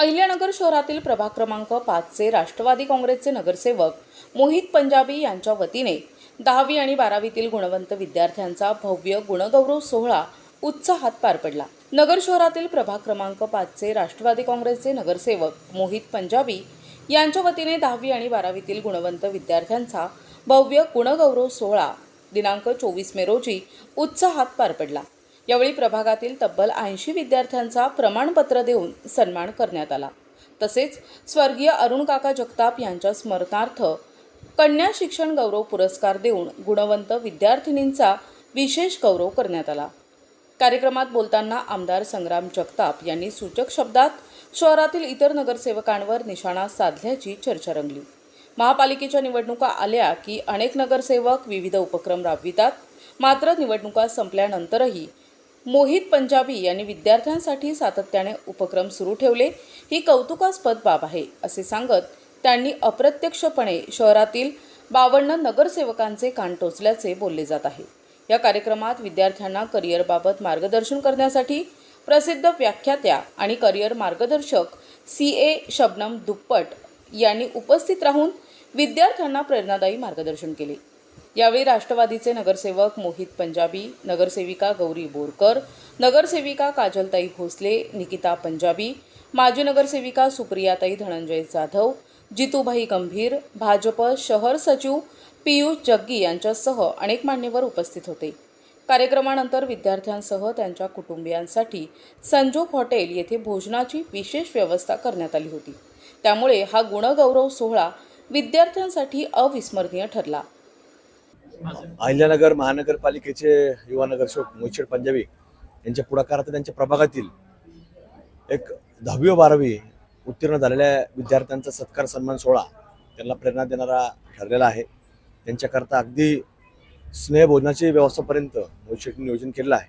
अहिल्यानगर शहरातील प्रभाग क्रमांक 5चे राष्ट्रवादी काँग्रेसचे नगरसेवक मोहित पंजाबी यांच्या वतीने 10वी आणि 12वीतील गुणवंत विद्यार्थ्यांचा भव्य गुणगौरव सोहळा उत्साहात पार पडला। नगर शहरातील प्रभाग क्रमांक 5चे राष्ट्रवादी काँग्रेसचे नगरसेवक मोहित पंजाबी यांच्या वतीने 10वी आणि 12वीतील गुणवंत विद्यार्थ्यांचा भव्य गुणगौरव सोहळा दिनांक 24 मे रोजी उत्साहात पार पडला। यावेळी प्रभागातील तब्बल 80 विद्यार्थ्यांचा प्रमाणपत्र देऊन सन्मान करण्यात आला। तसेच स्वर्गीय अरुण काका जगताप यांच्या स्मरणार्थ कन्या शिक्षण गौरव पुरस्कार देऊन गुणवंत विद्यार्थिनींचा विशेष गौरव करण्यात आला। कार्यक्रमात बोलताना आमदार संग्राम जगताप यांनी सूचक शब्दात शहरातील इतर नगरसेवकांवर निशाणा साधल्याची चर्चा रंगली। महापालिकेच्या निवडणुका आल्या की अनेक नगरसेवक विविध उपक्रम राबवितात, मात्र निवडणुका संपल्यानंतरही मोहित पंजाबी यांनी विद्यार्थ्यांसाठी सातत्याने उपक्रम सुरू ठेवले, ही कौतुकास्पद बाब आहे असे सांगत त्यांनी अप्रत्यक्षपणे शहरातील 52 नगरसेवकांचे कान टोचल्याचे बोलले जात आहे। या कार्यक्रमात विद्यार्थ्यांना करिअरबाबत मार्गदर्शन करण्यासाठी प्रसिद्ध व्याख्यात्या आणि करिअर मार्गदर्शक CA शबनम दुप्पट यांनी उपस्थित राहून विद्यार्थ्यांना प्रेरणादायी मार्गदर्शन केले। यावेळी राष्ट्रवादीचे नगरसेवक मोहित पंजाबी, नगरसेविका गौरी बोरकर, नगरसेविका काजलताई भोसले, निकिता पंजाबी, माजी नगरसेविका सुप्रियाताई धनंजय जाधव, जितूभाई गंभीर, भाजप शहर सचिव पियुष जग्गी यांच्यासह अनेक मान्यवर उपस्थित होते। कार्यक्रमानंतर विद्यार्थ्यांसह त्यांच्या कुटुंबियांसाठी संजोग हॉटेल येथे भोजनाची विशेष व्यवस्था करण्यात आली होती। त्यामुळे हा गुणगौरव सोहळा विद्यार्थ्यांसाठी अविस्मरणीय ठरला। अहिल्यानगर महानगरपालिकेचे युवा नगरसेवक मोहित पंजाबी यांच्या पुढाकारात त्यांच्या प्रभागातील एक 10वी व 12वी उत्तीर्ण झालेल्या विद्यार्थ्यांचा सत्कार सन्मान सोहळा त्यांना प्रेरणा देणारा ठरलेला आहे। त्यांच्याकरता अगदी स्नेहभोजनाची व्यवस्थापर्यंत मोहित नियोजन केलेलं आहे।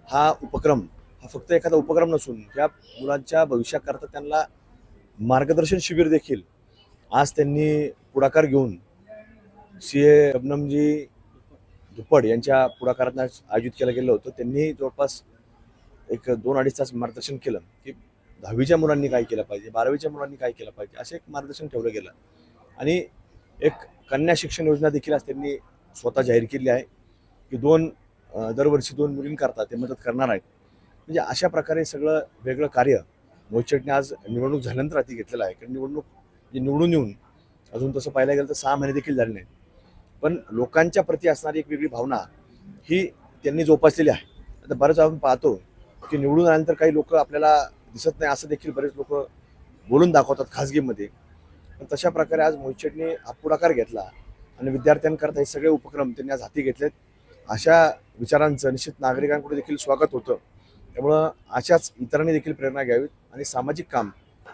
हा उपक्रम फक्त एखादा उपक्रम नसून या मुलांच्या भविष्याकरता त्यांना मार्गदर्शन शिबिर देखील आज त्यांनी पुढाकार घेऊन CA शबनमजी दुप्पट यांच्या पुढाकारात आयोजित केलं गेलं होतं। त्यांनी जवळपास एक 2-2.5 तास मार्गदर्शन केलं की 10वीच्या मुलांनी काय केलं पाहिजे, 12वीच्या मुलांनी काय केलं पाहिजे, असे एक मार्गदर्शन ठेवलं गेलं। आणि एक कन्या शिक्षण योजना देखील आज त्यांनी स्वतः जाहीर केली आहे की दरवर्षी 2 मुलींकरता ते मदत करणार आहेत। म्हणजे अशा प्रकारे सगळं वेगळं कार्य मोहितने आज निवडणूक झाल्यानंतर हाती घेतलेलं आहे। कारण निवडून येऊन अजून तसं पाहायला गेलं तर 6 महिने देखील झाले नाहीत, पण लोकांच्या प्रती असणारी एक वेगळी भावना ही त्यांनी जोपासलेली आहे। आता बरेच आपण पाहतो की निवडून आल्यानंतर काही लोक आपल्याला दिसत नाही असं देखील बरेच लोक बोलून दाखवतात खासगीमध्ये। पण तशा प्रकारे आज मोहितने हा पुढाकार घेतला आणि विद्यार्थ्यांकरता हे सगळे उपक्रम त्यांनी आज हाती घेतलेत। अशा विचारांचं निश्चित नागरिकांकडे देखील स्वागत होतं। त्यामुळं अशाच इतरांनी देखील प्रेरणा घ्यावीत आणि सामाजिक काम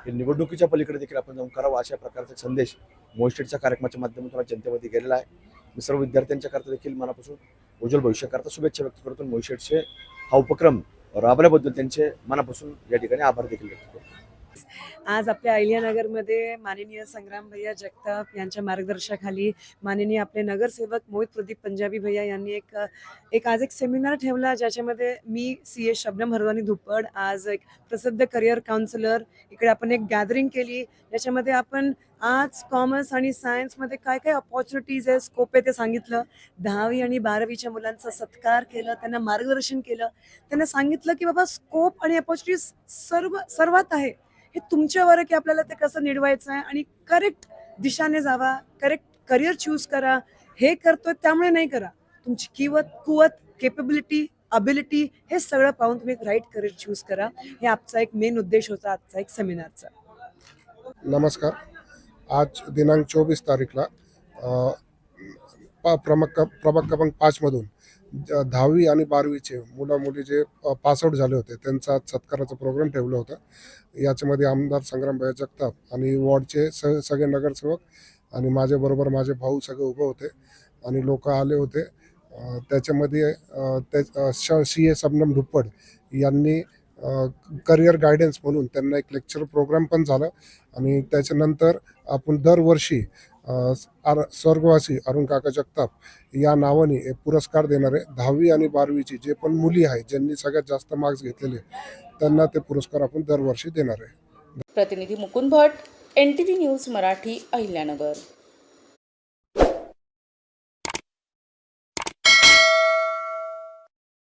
हे निवडणुकीच्या पलीकडे देखील आपण जाऊन करावं, अशा प्रकारचा संदेश मोहितच्या कार्यक्रमाच्या माध्यमातून जनतेमध्ये गेलेला आहे। मी सर्व विद्यार्थ्यांच्या करता देखील मनापासून उज्ज्वल भविष्याकरता शुभेच्छा व्यक्त करतो। मोहितचे हा उपक्रम राबवल्याबद्दल त्यांचे मनापासून या ठिकाणी आभार देखील व्यक्त करतो। आज आपल्या अहिल्यानगरमध्ये माननीय संग्राम भैया जगताप यांच्या मार्गदर्शनाखाली माननीय आपले नगरसेवक मोहित प्रदीप पंजाबी भैया यांनी आज एक सेमिनार ठेवला, ज्याच्यामध्ये मी CA शबनम हरवानी दुप्पट, आज एक प्रसिद्ध करिअर काउन्सिलर, इकडे आपण एक गॅदरिंग केली, ज्याच्यामध्ये आपण आर्ट्स, कॉमर्स आणि सायन्समध्ये काय काय अपॉर्च्युनिटीज आहे, स्कोप आहे ते सांगितलं। 10वी आणि 12वीच्या मुलांचा सत्कार केलं, त्यांना मार्गदर्शन केलं, त्यांना सांगितलं की बाबा स्कोप आणि अपॉर्च्युनिटीज सर्वात आहे, हे तुमच्यावर आहे की आपल्याला ते कसं निवडायचं आहे आणि करेक्ट दिशाने जावा, करेक्ट करिअर चूज करा। हे करतोय त्यामुळे नाही करा, तुमची कुवत, केपेबिलिटी, अबिलिटी हे सगळं पाहून तुम्ही राईट करिअर चूज करा। हे आजचा एक मेन उद्देश होता आजचा एक सेमिनारचा। नमस्कार। आज दिनांक 24 तारीखला प्रभाग क्रमांक 5 मधून 10वी आणि 12वीचे मुली जे पास आउट झाले होते त्यांचा सत्काराचा प्रोग्राम ठेवला होता। याच्यामध्ये आमदार संग्राम भैया जगताप आणि वॉर्डचे सगळे नगरसेवक आणि माझ्याबरोबर माझे भाऊ सगळे उभे होते आणि लोक आले होते। त्याच्यामध्ये CA शबनम दुप्पट यांनी करिअर गायडन्स म्हणून त्यांना एक लेक्चर प्रोग्राम पण झाला आणि त्याच्यानंतर आपण दरवर्षी स्वर्गवासी अरुण काका जगताप या नावाने एक पुरस्कार देणार आहे। 10वी आणि 12वीची जे पण मुली आहेत ज्यांनी सगळ्यात जास्त मार्क्स घेतलेले त्यांना ते पुरस्कार आपण दरवर्षी देणार आहे। प्रतिनिधी मुकुंद भट, NTV न्यूज मराठी, अहिल्यानगर.